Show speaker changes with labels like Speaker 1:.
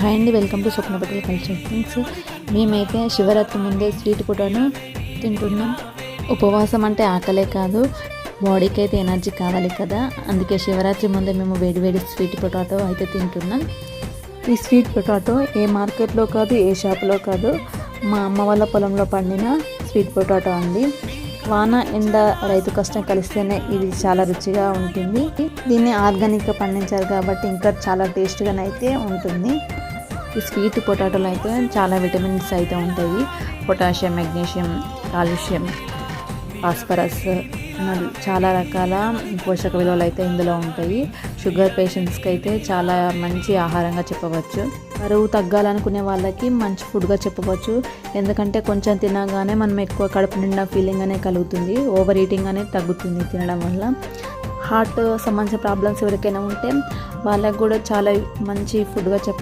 Speaker 1: Hi అండి, welcome to Swapna Patel culture. Friends, మేమైతే శివరాత్రి ముందే స్వీట్ పొటాటో తింటున్నాం. ఉపవాసం అంటే ఆకలే కాదు, బాడీకి అయితే ఎనర్జీ కావాలి కదా, అందుకే శివరాత్రి ముందే మేము వేడివేడి స్వీట్ పొటాటో అయితే తింటున్నాం. ఈ స్వీట్ పొటాటో ఏ మార్కెట్లో కాదు, ఏ షాపులో కాదు, మా అమ్మ వాళ్ళ పొలంలో పండిన స్వీట్ పొటాటో అండి. వాన ఎండ రైతు కష్టం కలిస్తేనే ఇది చాలా రుచిగా ఉంటుంది. దీన్ని ఆర్గానిక్గా పండించారు కాబట్టి ఇంకా చాలా టేస్ట్గానైతే ఉంటుంది. ఈ స్వీట్ పొటాటోలో అయితే చాలా విటమిన్స్ అయితే ఉంటాయి. పొటాషియం, మెగ్నీషియం, కాల్షియం, ఫాస్ఫరస్, చాలా రకాల పోషక విలువలు అయితే ఇందులో ఉంటాయి. షుగర్ పేషెంట్స్కి అయితే చాలా మంచి ఆహారంగా చెప్పవచ్చు. బరువు తగ్గాలనుకునే వాళ్ళకి మంచి ఫుడ్గా చెప్పవచ్చు. ఎందుకంటే కొంచెం తినగానే మనం ఎక్కువ కడుపు నిండా ఫీలింగ్ అనేది కలుగుతుంది. ఓవర్ ఈటింగ్ అనేది తగ్గుతుంది తినడం వల్ల. హార్ట్ సంబంధించిన ప్రాబ్లమ్స్ ఎవరికైనా ఉంటే వాళ్ళకి కూడా చాలా మంచి ఫుడ్గా